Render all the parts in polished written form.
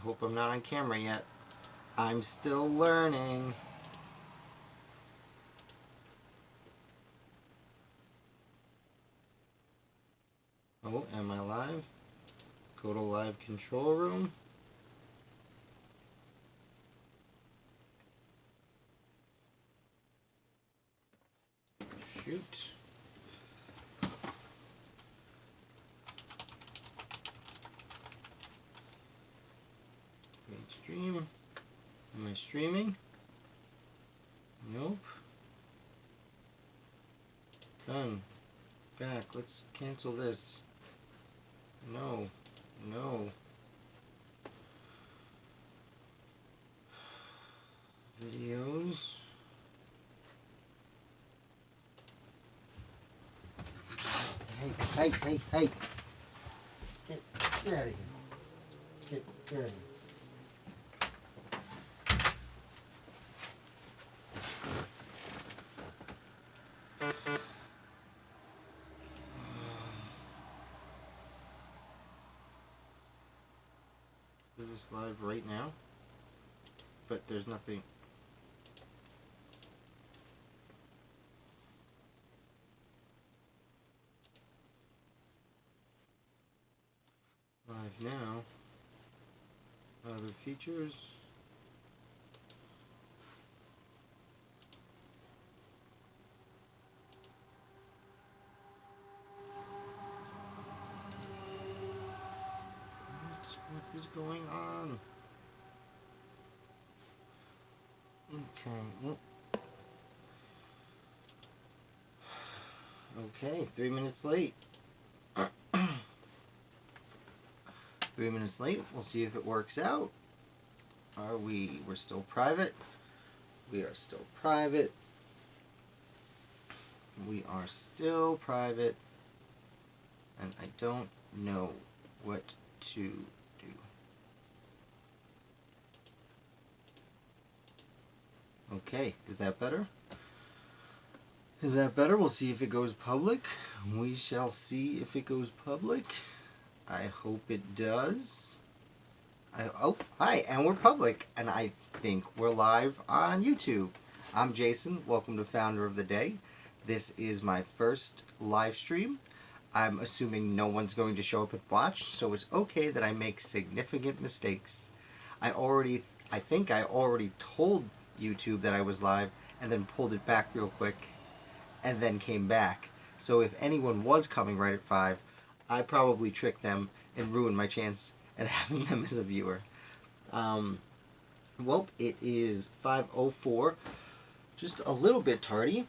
hope I'm not on camera yet. I'm still learning. Oh, am I live? Go to live control room. Shoot. Stream. Am I streaming? Nope. Done. Back. Let's cancel this. No. No. Videos. Hey. Get out of here. Get out of here. Is this live right now? But there's nothing. Live now. Other features. What is going on? Okay. Okay, 3 minutes late. 3 minutes late. We'll see if it works out. We're still private. We are still private. We are still private. And I don't know what to do. Okay, is that better? Is that better? We'll see if it goes public. We shall see if it goes public. I hope it does. Oh, hi, and we're public, and I think we're live on YouTube. I'm Jason. Welcome to Founder of the Day. This is my first live stream. I'm assuming no one's going to show up and watch, so it's okay that I make significant mistakes. I think I already told YouTube that I was live, and then pulled it back real quick, and then came back. So if anyone was coming right at 5, I probably tricked them and ruined my chance at having them as a viewer. Well, it is 5:04, just a little bit tardy.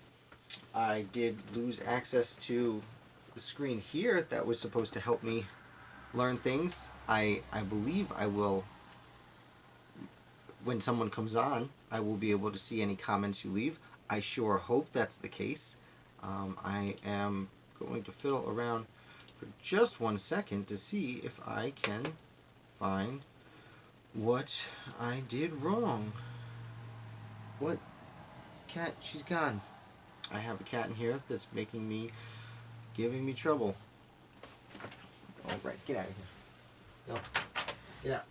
I did lose access to the screen here that was supposed to help me learn things. I believe I will, when someone comes on, I will be able to see any comments you leave. I sure hope that's the case. I am going to fiddle around for just 1 second to see if I can find what I did wrong. What? Cat, she's gone. I have a cat in here that's giving me trouble. All right, get out of here. Go. Get out.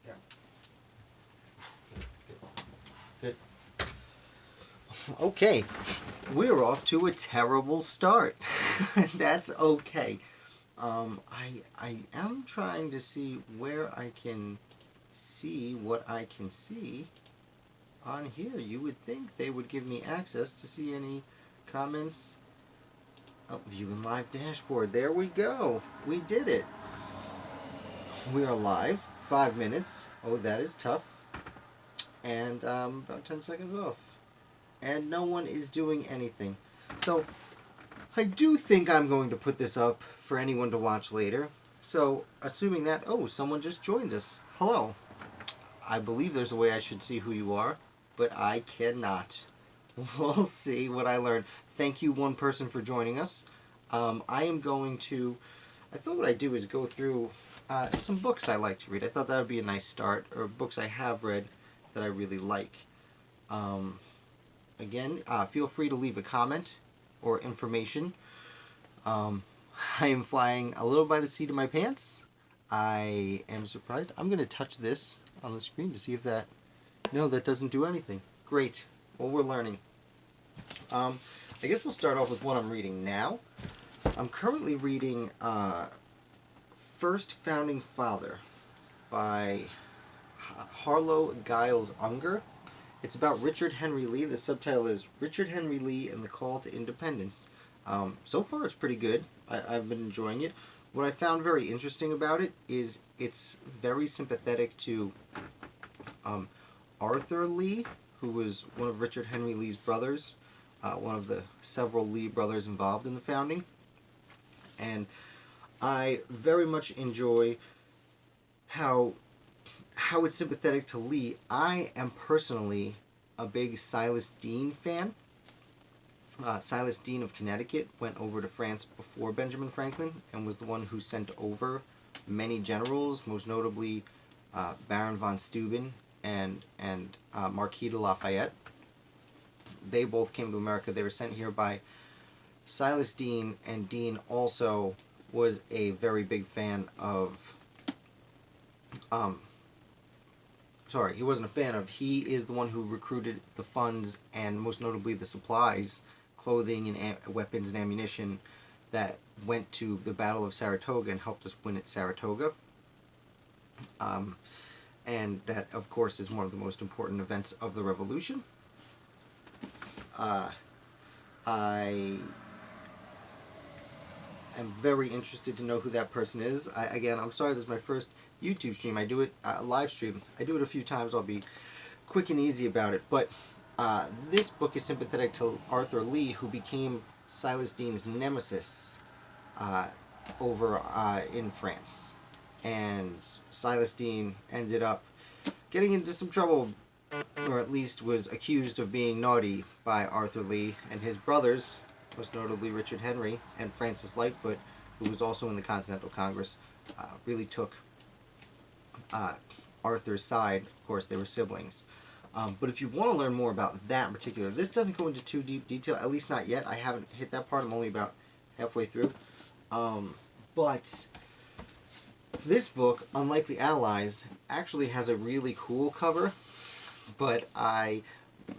Get out. Good. Okay, we're off to a terrible start. That's okay. I am trying to see where I can see what I can see on here. You would think they would give me access to see any comments. Oh, view in live dashboard. There we go. We did it. We are live. 5 minutes. Oh, that is tough. And about 10 seconds off. And no one is doing anything. So I do think I'm going to put this up for anyone to watch later. So, assuming that, oh, someone just joined us. Hello. I believe there's a way I should see who you are, but I cannot. We'll see what I learn. Thank you, one person, for joining us. I thought what I'd do is go through some books I like to read. I thought that would be a nice start, or books I have read that I really like. Again, feel free to leave a comment or information. I am flying a little by the seat of my pants. I am surprised. I'm going to touch this on the screen to see if that... No, that doesn't do anything. Great. Well, we're learning. I guess I'll start off with what I'm reading now. I'm currently reading First Founding Father by Harlow Giles Unger. It's about Richard Henry Lee. The subtitle is Richard Henry Lee and the Call to Independence. So far it's pretty good. I've been enjoying it. What I found very interesting about it is it's very sympathetic to Arthur Lee, who was one of Richard Henry Lee's brothers, one of the several Lee brothers involved in the founding. And I very much enjoy how it's sympathetic to Lee. I am personally a big Silas Deane fan. Silas Deane of Connecticut went over to France before Benjamin Franklin and was the one who sent over many generals, most notably Baron von Steuben and Marquis de Lafayette. They both came to America. They were sent here by Silas Deane, and Deane also was a very big fan of... Sorry, he wasn't a fan of. He is the one who recruited the funds and most notably the supplies, clothing and weapons and ammunition that went to the Battle of Saratoga and helped us win at Saratoga. And that, of course, is one of the most important events of the Revolution. I am very interested to know who that person is. Again, I'm sorry, this is my first YouTube stream. I do it live stream. I do it a few times. I'll be quick and easy about it. But this book is sympathetic to Arthur Lee, who became Silas Deane's nemesis over in France. And Silas Deane ended up getting into some trouble, or at least was accused of being naughty by Arthur Lee, and his brothers, most notably Richard Henry and Francis Lightfoot, who was also in the Continental Congress, really took Arthur's side. Of course, they were siblings. But if you want to learn more about that in particular, this doesn't go into too deep detail, at least not yet. I haven't hit that part. I'm only about halfway through. But this book, Unlikely Allies, actually has a really cool cover, but I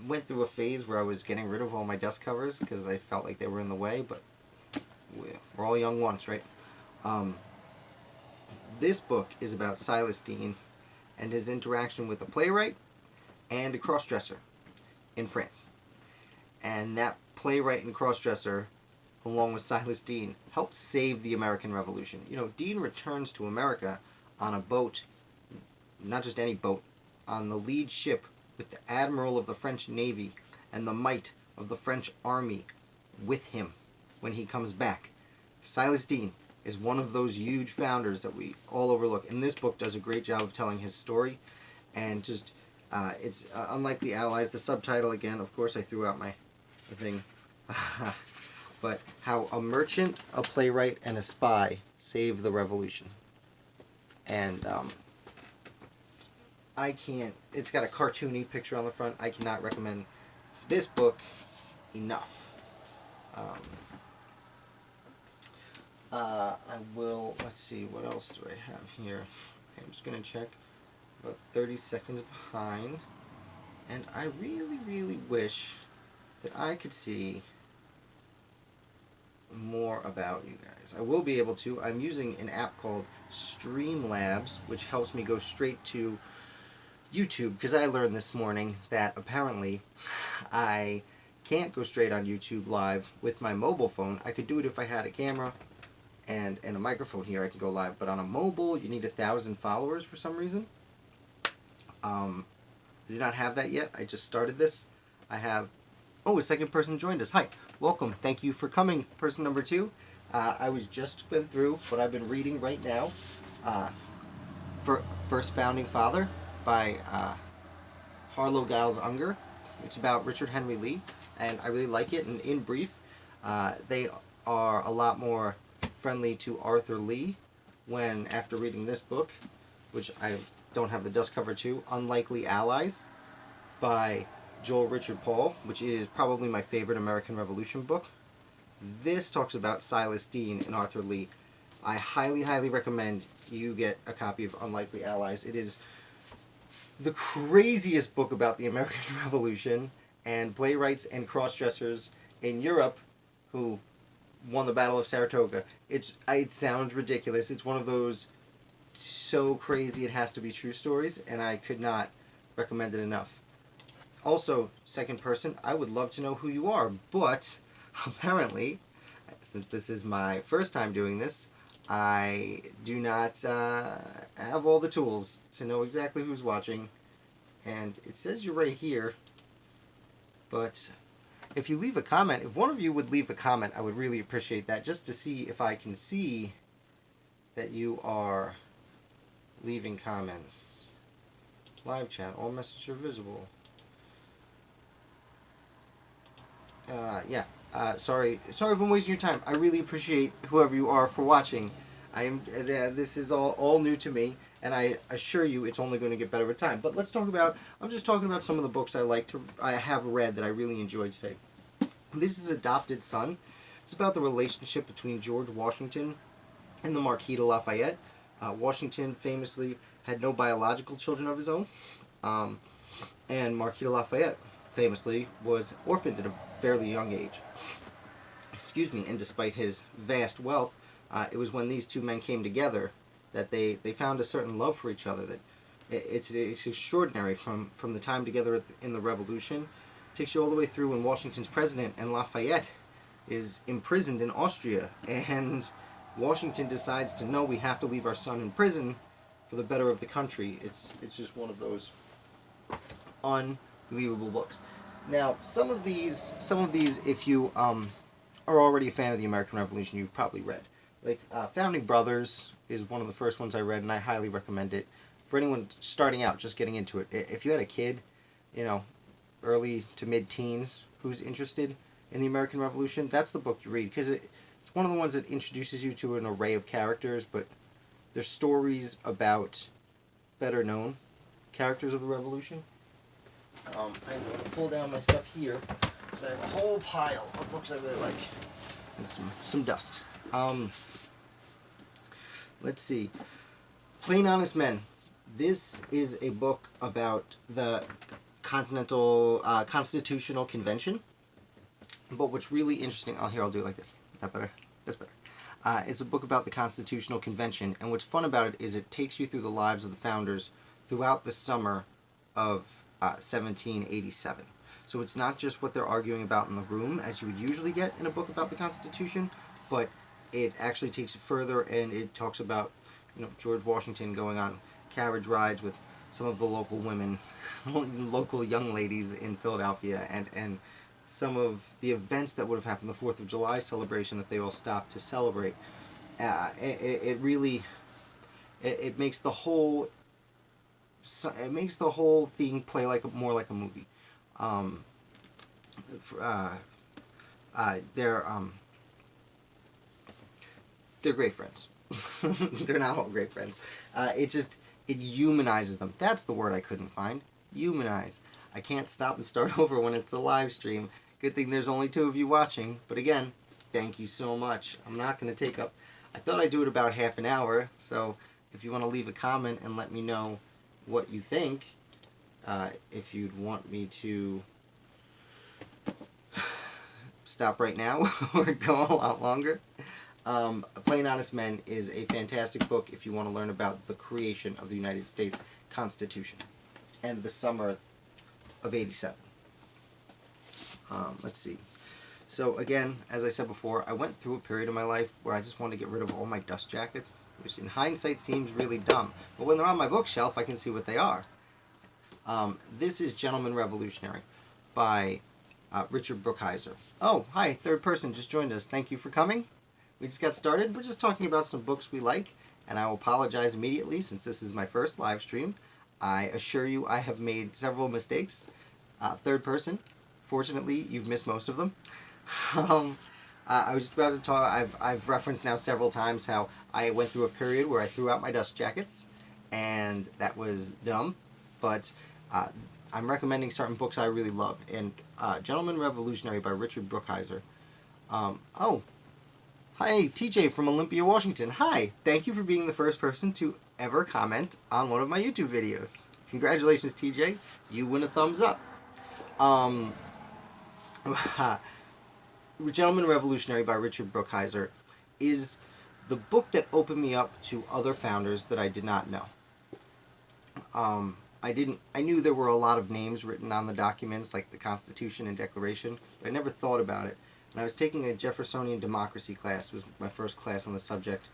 went through a phase where I was getting rid of all my dust covers because I felt like they were in the way, but we're all young once, right? This book is about Silas Deane and his interaction with a playwright and a crossdresser in France. And that playwright and crossdresser, along with Silas Deane, helped save the American Revolution. You know, Deane returns to America on a boat, not just any boat, on the lead ship with the admiral of the French Navy and the might of the French army with him when he comes back. Silas Deane is one of those huge founders that we all overlook, and this book does a great job of telling his story. And just it's Unlikely Allies. The subtitle, again, of course I threw out my thing, but how a merchant, a playwright, and a spy saved the revolution. And I can't, it's got a cartoony picture on the front. I cannot recommend this book enough. I will, let's see, what else do I have here? I'm just going to check. About 30 seconds behind. And I really, really wish that I could see more about you guys. I will be able to. I'm using an app called Streamlabs, which helps me go straight to YouTube, because I learned this morning that apparently I can't go straight on YouTube Live with my mobile phone. I could do it if I had a camera and a microphone here. I can go live, but on a mobile you need 1,000 followers for some reason. I do not have that yet. I just started this. I have... Oh, a second person joined us. Hi. Welcome. Thank you for coming, person number 2. I was just went through what I've been reading right now. For First Founding Father by Harlow Giles Unger. It's about Richard Henry Lee, and I really like it. And in brief, they are a lot more friendly to Arthur Lee when, after reading this book, which I don't have the dust cover to, Unlikely Allies by Joel Richard Paul, which is probably my favorite American Revolution book. This talks about Silas Deane and Arthur Lee. I highly, highly recommend you get a copy of Unlikely Allies. It is the craziest book about the American Revolution and playwrights and cross-dressers in Europe who won the Battle of Saratoga. It sounds ridiculous. It's one of those so crazy it has to be true stories, and I could not recommend it enough. Also, second person, I would love to know who you are, but apparently, since this is my first time doing this, I do not have all the tools to know exactly who's watching, and it says you're right here, but if you leave a comment, if one of you would leave a comment, I would really appreciate that, just to see if I can see that you are leaving comments. Live chat, all messages are visible. Yeah. Sorry if I'm wasting your time. I really appreciate whoever you are for watching. This is all new to me, and I assure you it's only going to get better with time. But I'm just talking about some of the books I have read that I really enjoyed today. This is Adopted Son. It's about the relationship between George Washington and the Marquis de Lafayette. Washington famously had no biological children of his own, and Marquis de Lafayette famously was orphaned at a fairly young age. And despite his vast wealth, it was when these two men came together that they found a certain love for each other. That it's extraordinary from the time together in the Revolution. It takes you all the way through when Washington's president and Lafayette is imprisoned in Austria, and Washington decides to know we have to leave our son in prison for the better of the country. It's just one of those unbelievable books. Now, some of these, if you are already a fan of the American Revolution, you've probably read. Like Founding Brothers is one of the first ones I read, and I highly recommend it for anyone starting out, just getting into it. If you had a kid, early to mid-teens, who's interested in the American Revolution, that's the book you read, because it's one of the ones that introduces you to an array of characters, but they're stories about better-known characters of the Revolution. I'm going to pull down my stuff here, because I have a whole pile of books I really like, and some dust. Let's see. Plain Honest Men. This is a book about the Constitutional Convention, but what's really interesting, I'll do it like this. Is that better? That's better. It's a book about the Constitutional Convention, and what's fun about it is it takes you through the lives of the founders throughout the summer of 1787. So it's not just what they're arguing about in the room, as you would usually get in a book about the Constitution, but it actually takes it further, and it talks about George Washington going on carriage rides with some of the local women, local young ladies in Philadelphia, and some of the events that would have happened, the 4th of July celebration that they all stopped to celebrate. It really makes the whole thing play more like a movie. They're great friends. They're not all great friends. It humanizes them. That's the word I couldn't find. Humanize. I can't stop and start over when it's a live stream. Good thing there's only 2 of you watching. But again, thank you so much. I'm not going to take up... I thought I'd do it about half an hour. So if you want to leave a comment and let me know what you think, if you'd want me to stop right now or go a lot longer. Plain Honest Men is a fantastic book if you want to learn about the creation of the United States Constitution and the summer of '87. Let's see. So again, as I said before, I went through a period of my life where I just wanted to get rid of all my dust jackets, which in hindsight seems really dumb. But when they're on my bookshelf, I can see what they are. This is Gentleman Revolutionary by Richard Brookhiser. Oh, hi, third person just joined us. Thank you for coming. We just got started. We're just talking about some books we like, and I will apologize immediately since this is my first live stream. I assure you I have made several mistakes. Third person, fortunately, you've missed most of them. I was just about to talk, I've referenced now several times how I went through a period where I threw out my dust jackets, and that was dumb, but I'm recommending certain books I really love, and Gentleman Revolutionary by Richard Brookhiser. Oh, Hi, TJ from Olympia, Washington. Hi, thank you for being the first person to ever comment on one of my YouTube videos. Congratulations, TJ. You win a thumbs up. Um, Gentleman Revolutionary by Richard Brookhiser is the book that opened me up to other founders that I did not know. I knew there were a lot of names written on the documents, like the Constitution and Declaration, but I never thought about it. And I was taking a Jeffersonian democracy class. It was my first class on the subject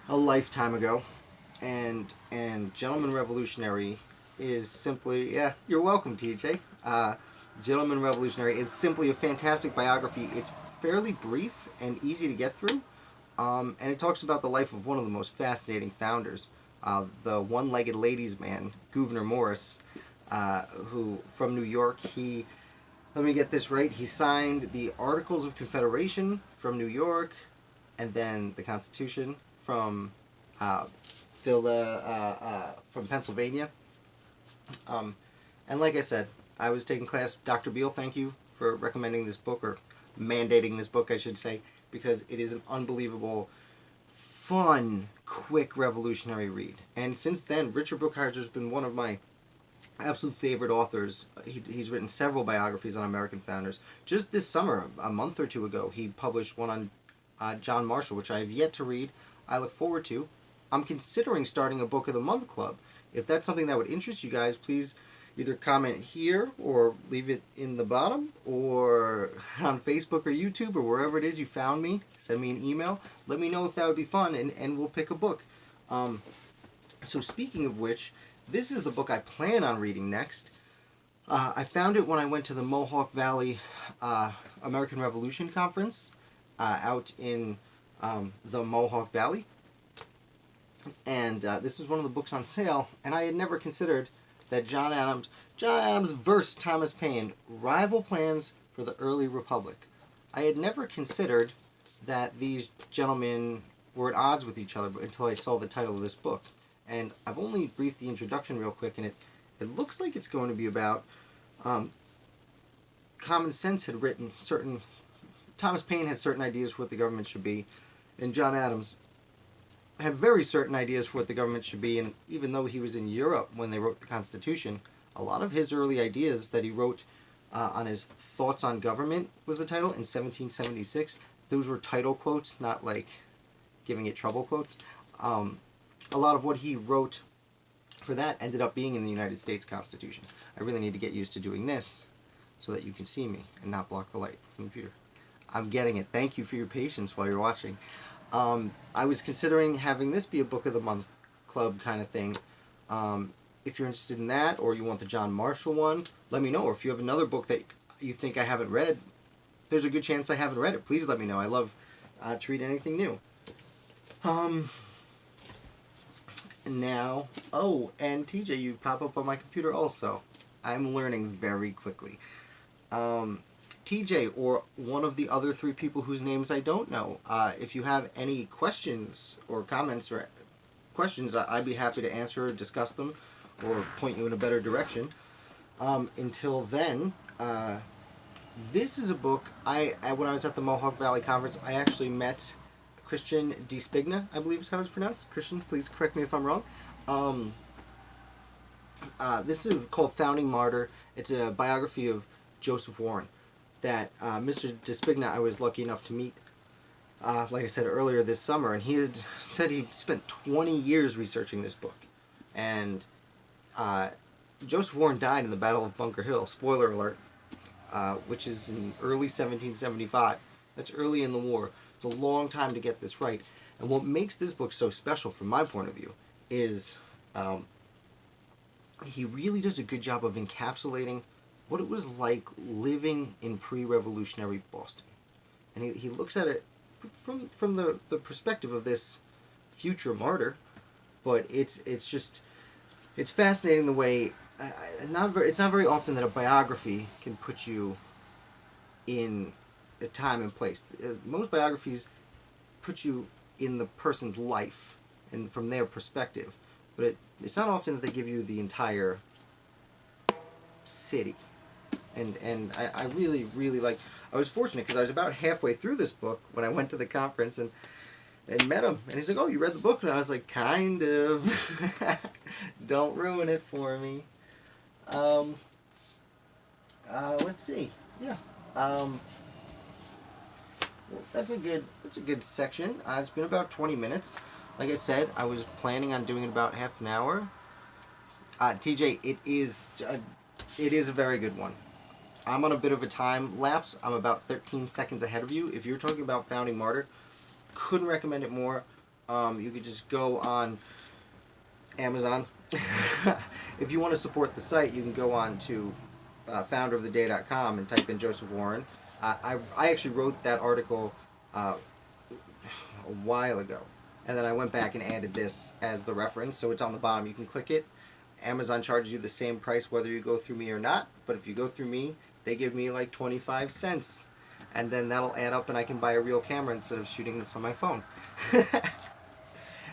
a lifetime ago. And Gentleman Revolutionary is simply, yeah, you're welcome, TJ. Gentleman Revolutionary is simply a fantastic biography. It's fairly brief and easy to get through, and it talks about the life of one of the most fascinating founders, the one-legged ladies' man, Gouverneur Morris, who, from New York, let me get this right, he signed the Articles of Confederation from New York, and then the Constitution from from Pennsylvania. And like I said, I was taking class. Dr. Beal, thank you for recommending this book, or mandating this book, I should say, because it is an unbelievable, fun, quick, revolutionary read. And since then, Richard Brookhiser has been one of my absolute favorite authors. He's written several biographies on American founders. Just this summer, a month or two ago, he published one on John Marshall, which I have yet to read. I look forward to. I'm considering starting a Book of the Month club. If that's something that would interest you guys, please either comment here or leave it in the bottom, or on Facebook or YouTube or wherever it is you found me. Send me an email. Let me know if that would be fun, and we'll pick a book. So speaking of which, this is the book I plan on reading next. I found it when I went to the Mohawk Valley American Revolution Conference out in the Mohawk Valley. And this was one of the books on sale, and I had never considered that John Adams versus Thomas Paine, Rival Plans for the Early Republic. I had never considered that these gentlemen were at odds with each other until I saw the title of this book. And I've only briefed the introduction real quick, and it looks like it's going to be about Common Sense had written Thomas Paine had certain ideas for what the government should be, and John Adams had very certain ideas for what the government should be, and even though he was in Europe when they wrote the Constitution, a lot of his early ideas that he wrote on his Thoughts on Government was the title, in 1776. Those were title quotes, not like giving it trouble quotes. A lot of what he wrote for that ended up being in the United States Constitution. I really need to get used to doing this so that you can see me and not block the light from the computer. I'm getting it. Thank you for your patience while you're watching. I was considering having this be a Book of the Month club kind of thing. If you're interested in that, or you want the John Marshall one, let me know. Or if you have another book that you think I haven't read, there's a good chance I haven't read it. Please let me know. I love to read anything new. Now, oh, and TJ, you pop up on my computer also. I'm learning very quickly. TJ, or one of the other three people whose names I don't know, if you have any questions or comments or questions, I'd be happy to answer or discuss them or point you in a better direction. Until then, this is a book, when I was at the Mohawk Valley Conference, I actually met Christian DeSpigna, I believe is how it's pronounced. Christian, please correct me if I'm wrong. This is called Founding Martyr. It's a biography of Joseph Warren that Mr. DeSpigna I was lucky enough to meet, like I said earlier, this summer, and he had said he spent 20 years researching this book. And Joseph Warren died in the Battle of Bunker Hill, spoiler alert, which is in early 1775. That's early in the war. It's a long time to get this right. And what makes this book so special from my point of view is he really does a good job of encapsulating what it was like living in pre-revolutionary Boston. And he looks at it from the perspective of this future martyr, but it's fascinating the way it's not very often that a biography can put you in a time and place. Most biographies put you in the person's life and from their perspective, but it's not often that they give you the entire city. And I really, really like. I was fortunate because I was about halfway through this book when I went to the conference and met him. And he's like, "Oh, you read the book?" And I was like, "Kind of." Don't ruin it for me. Let's see. Yeah. Well, that's a good section. It's been about 20 minutes. Like I said, I was planning on doing it about half an hour. TJ, it is a very good one. I'm on a bit of a time lapse. I'm about 13 seconds ahead of you. If you're talking about Founding Martyr, couldn't recommend it more. You could just go on Amazon. If you want to support the site, you can go on to founderoftheday.com and type in Joseph Warren. I actually wrote that article a while ago, and then I went back and added this as the reference, so it's on the bottom. You can click it. Amazon charges you the same price whether you go through me or not, but if you go through me, they give me like 25 cents, and then that'll add up and I can buy a real camera instead of shooting this on my phone.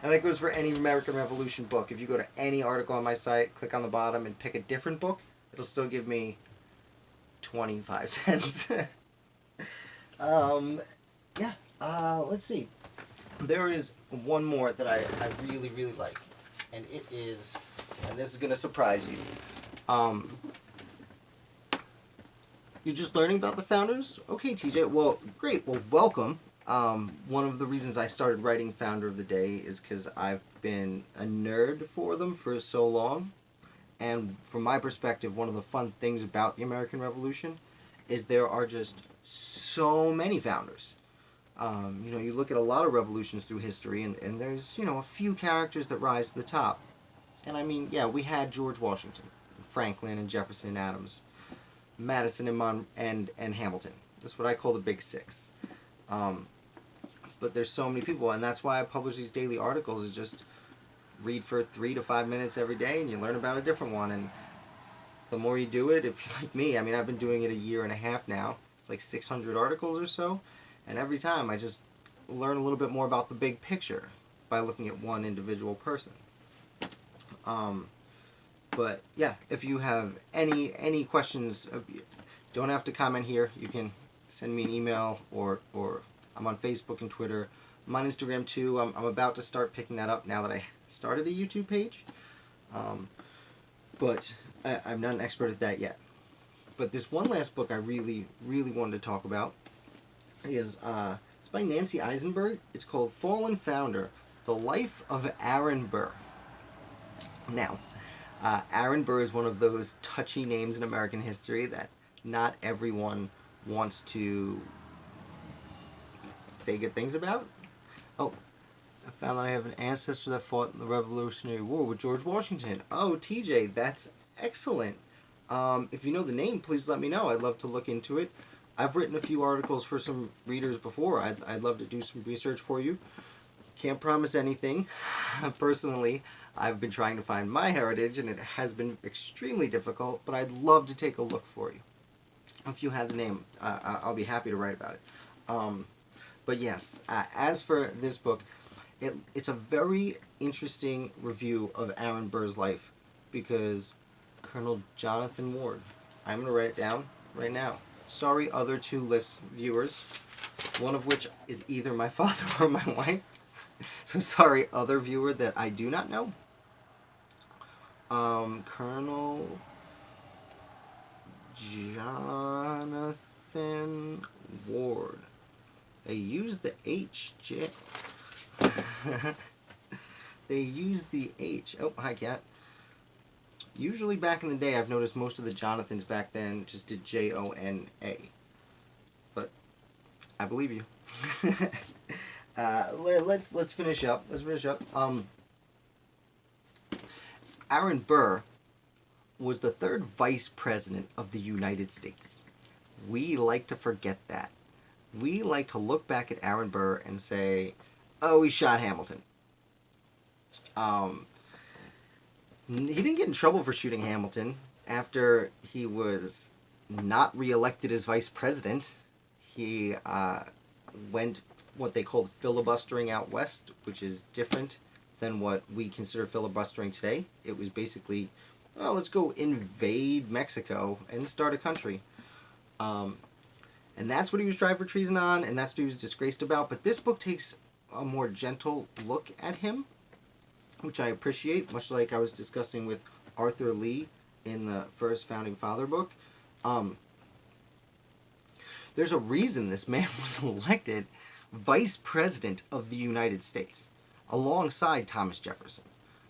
And that goes for any American Revolution book. If you go to any article on my site, click on the bottom and pick a different book, it'll still give me 25 cents. Yeah, let's see. There is one more that I really, really like, and it is, and this is going to surprise you. You're just learning about the founders? Okay, TJ, well, great, well, welcome. One of the reasons I started writing Founder of the Day is because I've been a nerd for them for so long. And from my perspective, one of the fun things about the American Revolution is there are just so many founders. You look at a lot of revolutions through history, and there's, a few characters that rise to the top. And I mean, yeah, we had George Washington, Franklin, and Jefferson, and Adams, Madison, and Hamilton. That's what I call the Big Six. But there's so many people, and that's why I publish these daily articles, is just read for 3 to 5 minutes every day, and you learn about a different one. And the more you do it, if you're like me, I mean, I've been doing it a year and a half now. It's like 600 articles or so, and every time I just learn a little bit more about the big picture by looking at one individual person. But yeah, if you have any questions, don't have to comment here. You can send me an email, or I'm on Facebook and Twitter. I'm on Instagram too. I'm about to start picking that up now that I started a YouTube page. But I'm not an expert at that yet. But this one last book I really, really wanted to talk about is it's by Nancy Eisenberg. It's called Fallen Founder: The Life of Aaron Burr. Now, Aaron Burr is one of those touchy names in American history that not everyone wants to say good things about. Oh, I found that I have an ancestor that fought in the Revolutionary War with George Washington. Oh, TJ, that's excellent. If you know the name, please let me know. I'd love to look into it. I've written a few articles for some readers before. I'd love to do some research for you. Can't promise anything. Personally, I've been trying to find my heritage, and it has been extremely difficult, but I'd love to take a look for you. If you have the name, I'll be happy to write about it. But yes, as for this book, it's a very interesting review of Aaron Burr's life, because Colonel Jonathan Ward, I'm going to write it down right now. Sorry, other two viewers, one of which is either my father or my wife. So sorry, other viewer that I do not know. Colonel Jonathan Ward. They used the H. They used the H. Oh, hi, cat. Usually back in the day, I've noticed most of the Jonathans back then just did Jona. But I believe you. Let's finish up. Aaron Burr was the third vice president of the United States. We like to forget that. We like to look back at Aaron Burr and say, oh, he shot Hamilton. He didn't get in trouble for shooting Hamilton after he was not reelected as vice president. He went what they called filibustering out west, which is different than what we consider filibustering today. It was basically, well, let's go invade Mexico and start a country. And that's what he was tried for treason on, and that's what he was disgraced about. But this book takes a more gentle look at him, which I appreciate, much like I was discussing with Arthur Lee in the first Founding Father book. There's a reason this man was elected Vice President of the United States, alongside Thomas Jefferson.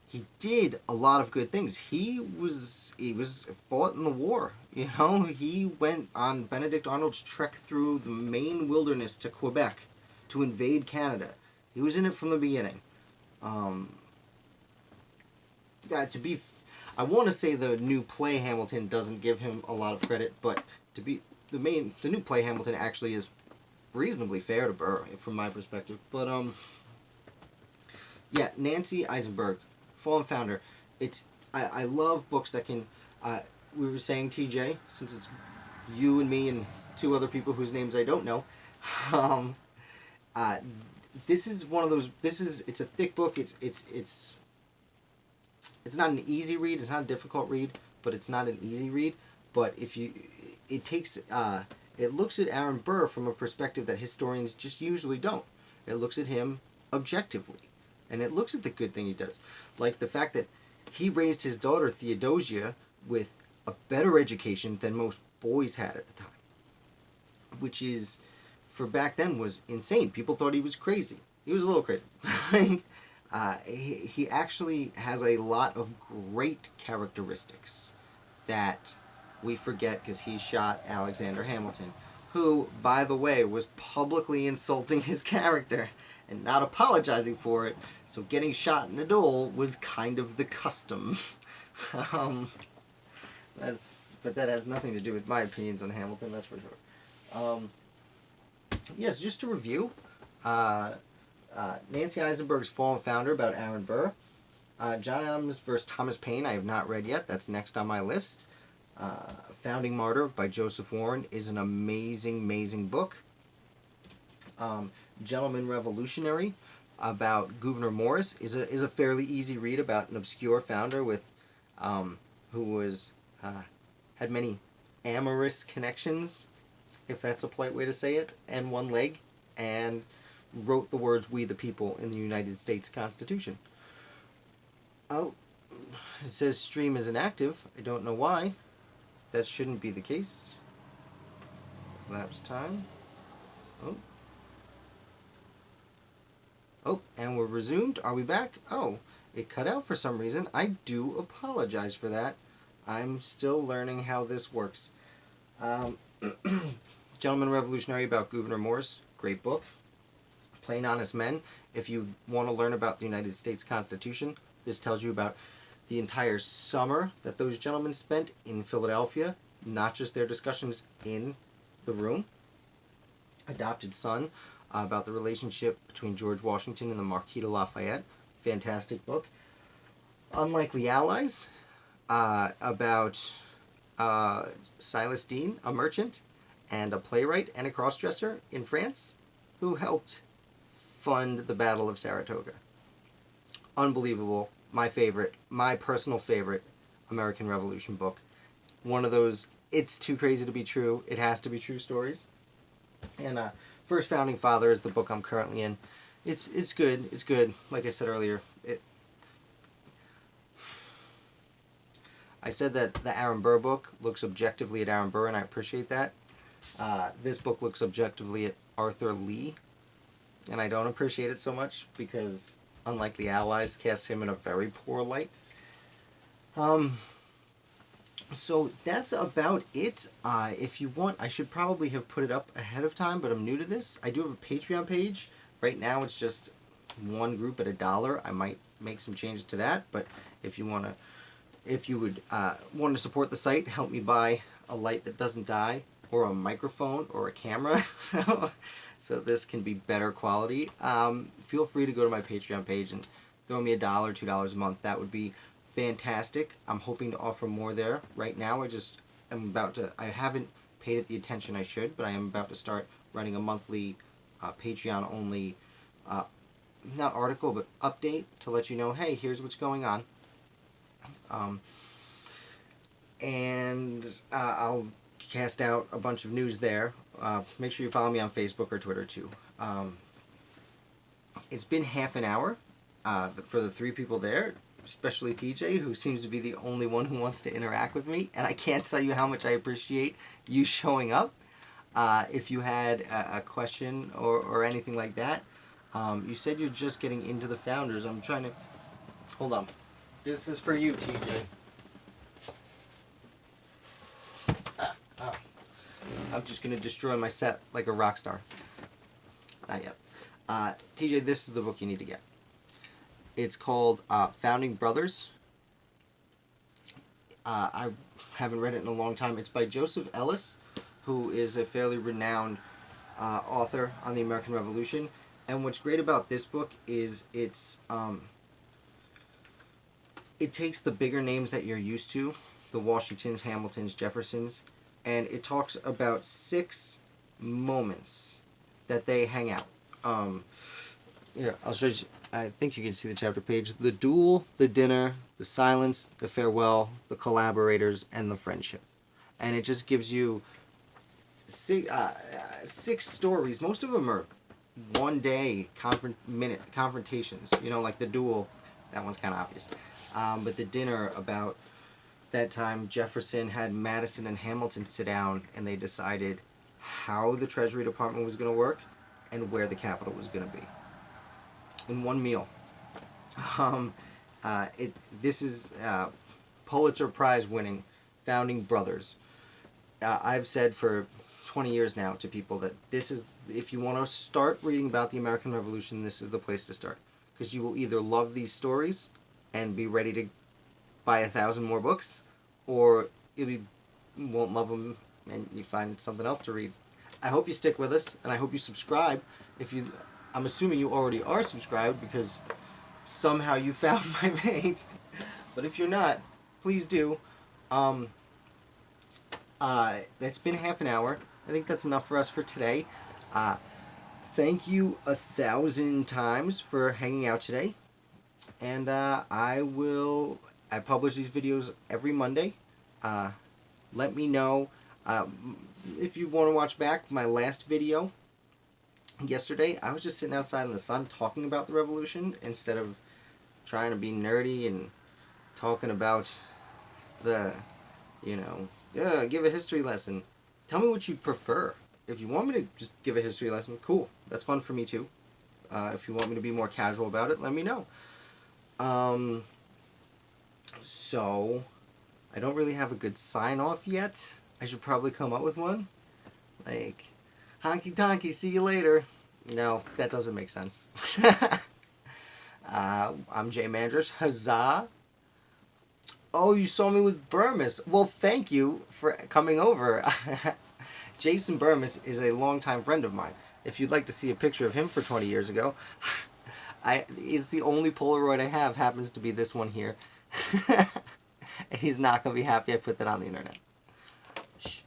He did a lot of good things. He was fought in the war. You know, he went on Benedict Arnold's trek through the Maine wilderness to Quebec to invade Canada. He was in it from the beginning. I want to say the new play Hamilton doesn't give him a lot of credit, but the new play Hamilton actually is reasonably fair to Burr from my perspective. But yeah, Nancy Eisenberg, Fallen Founder. I love books that can. We were saying, TJ, since it's you and me and two other people whose names I don't know. This is one of those. It's a thick book. It's not an easy read. It's not a difficult read, but it's not an easy read. But it looks at Aaron Burr from a perspective that historians just usually don't. It looks at him objectively, and it looks at the good thing he does, like the fact that he raised his daughter Theodosia with a better education than most boys had at the time, which is, for back then, was insane. People thought he was crazy. He was a little crazy. He actually has a lot of great characteristics that we forget because he shot Alexander Hamilton, who, by the way, was publicly insulting his character and not apologizing for it, so getting shot in a duel was kind of the custom. But that has nothing to do with my opinions on Hamilton, that's for sure. Yes, just to review, Nancy Eisenberg's Fallen Founder about Aaron Burr. John Adams vs. Thomas Paine I have not read yet. That's next on my list. Founding Martyr by Joseph Warren is an amazing, amazing book. Gentleman Revolutionary about Gouverneur Morris is a fairly easy read about an obscure founder with who was had many amorous connections, if that's a polite way to say it, and one leg, and wrote the words "We the People" in the United States Constitution. Oh, it says stream is inactive. I don't know why. That shouldn't be the case. Lapse time. Oh, and we're resumed. Are we back? Oh, it cut out for some reason. I do apologize for that. I'm still learning how this works. Gentleman Revolutionary about Gouverneur Morris. Great book. Plain Honest Men. If you want to learn about the United States Constitution, this tells you about the entire summer that those gentlemen spent in Philadelphia, not just their discussions in the room. Adopted Son, about the relationship between George Washington and the Marquis de Lafayette. Fantastic book. Unlikely Allies, about Silas Deane, a merchant and a playwright and a crossdresser in France who helped fund the Battle of Saratoga. Unbelievable. My favorite, my personal favorite American Revolution book. One of those, it's too crazy to be true, it has to be true stories. And First Founding Father is the book I'm currently in. It's good. It's good. Like I said earlier, I said that the Aaron Burr book looks objectively at Aaron Burr, and I appreciate that. This book looks objectively at Arthur Lee, and I don't appreciate it so much because Unlikely Allies casts him in a very poor light. So that's about it. If you want, I should probably have put it up ahead of time, but I'm new to this. I do have a Patreon page. Right now it's just one group at $1. I might make some changes to that, but if you would want to support the site, help me buy a light that doesn't die, or a microphone, or a camera, so this can be better quality. Feel free to go to my Patreon page and throw me $1, $2 a month. That would be fantastic. I'm hoping to offer more there. Right now, I haven't paid it the attention I should, but I am about to start writing a monthly Patreon only, not article, but update to let you know, hey, here's what's going on. And I'll cast out a bunch of news there. Make sure you follow me on Facebook or Twitter too. It's been half an hour for the 3 people there, especially TJ, who seems to be the only one who wants to interact with me, and I can't tell you how much I appreciate you showing up. If you had a question or anything like that, you said you're just getting into the Founders. I'm trying to... Hold on. This is for you, TJ. I'm just going to destroy my set like a rock star. Not yet. TJ, this is the book you need to get. It's called Founding Brothers. I haven't read it in a long time. It's by Joseph Ellis, who is a fairly renowned author on the American Revolution. And what's great about this book is it takes the bigger names that you're used to, the Washingtons, Hamiltons, Jeffersons, and it talks about 6 moments that they hang out. Here, I'll show you. I think you can see the chapter page. The duel, the dinner, the silence, the farewell, the collaborators, and the friendship. And it just gives you 6 stories. Most of them are one-day confrontations. You know, like the duel. That one's kind of obvious. But the dinner, about that time Jefferson had Madison and Hamilton sit down and they decided how the Treasury Department was going to work and where the capital was going to be. In one meal. This is Pulitzer Prize winning Founding Brothers. I've said for 20 years now to people that this is, if you want to start reading about the American Revolution, this is the place to start. Because you will either love these stories and be ready to buy 1,000 more books, or you won't love them and you find something else to read. I hope you stick with us, and I hope you subscribe. I'm assuming you already are subscribed because somehow you found my page. But if you're not, please do. It's been half an hour. I think that's enough for us for today. Thank you 1,000 times for hanging out today. And I publish these videos every Monday. Let me know if you want to watch back my last video. Yesterday, I was just sitting outside in the sun talking about the revolution instead of trying to be nerdy and talking about the, give a history lesson. Tell me what you prefer. If you want me to just give a history lesson, cool. That's fun for me too. If you want me to be more casual about it, let me know. So, I don't really have a good sign-off yet. I should probably come up with one. Like, honky tonky, see you later. No, that doesn't make sense. I'm Jay Mandrish. Huzzah. Oh, you saw me with Burmis. Well, thank you for coming over. Jason Burmis is a longtime friend of mine. If you'd like to see a picture of him for 20 years ago, it's the only Polaroid I have happens to be this one here. And he's not going to be happy I put that on the internet. Shh.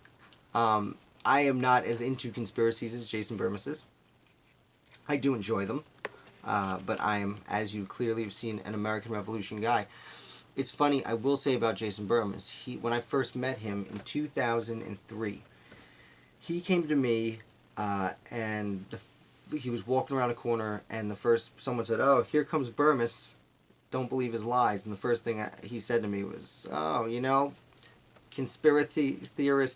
I am not as into conspiracies as Jason Burmis is. I do enjoy them. But I am, as you clearly have seen, an American Revolution guy. It's funny, I will say about Jason Burmis, when I first met him in 2003, he came to me and he was walking around a corner and someone said, "Oh, here comes Burmis, don't believe his lies." And the first thing he said to me was, "Oh, conspiracy theory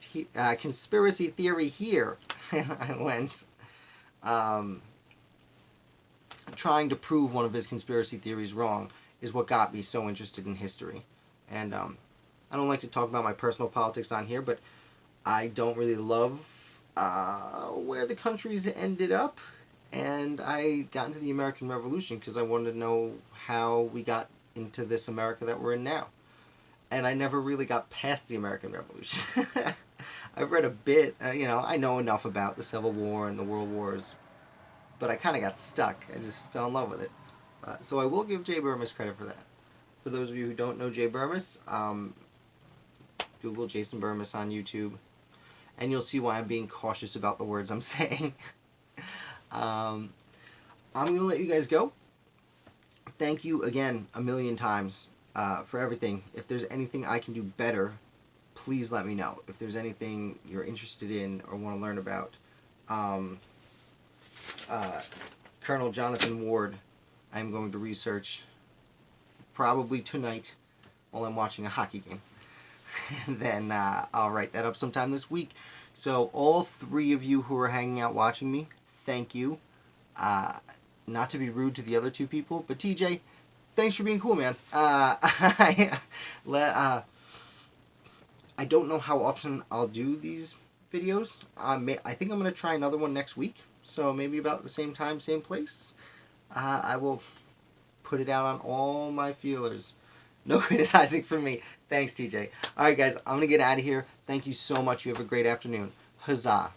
here." And I went, trying to prove one of his conspiracy theories wrong is what got me so interested in history. And I don't like to talk about my personal politics on here, but I don't really love where the country's ended up. And I got into the American Revolution because I wanted to know how we got into this America that we're in now. And I never really got past the American Revolution. I've read a bit, I know enough about the Civil War and the World Wars, but I kind of got stuck. I just fell in love with it. So I will give Jay Burmis credit for that. For those of you who don't know Jay Burmis, Google Jason Burmis on YouTube, and you'll see why I'm being cautious about the words I'm saying. I'm going to let you guys go. Thank you again 1,000,000 times for everything. If there's anything I can do better, please let me know if there's anything you're interested in or want to learn about. Colonel Jonathan Ward, I'm going to research probably tonight while I'm watching a hockey game. And then I'll write that up sometime this week. So all three of you who are hanging out watching me, thank you. Not to be rude to the other two people, but TJ, thanks for being cool, man. I don't know how often I'll do these videos. I think I'm going to try another one next week. So maybe about the same time, same place. I will put it out on all my feelers. No criticizing from me. Thanks, TJ. Alright, guys, I'm going to get out of here. Thank you so much. You have a great afternoon. Huzzah.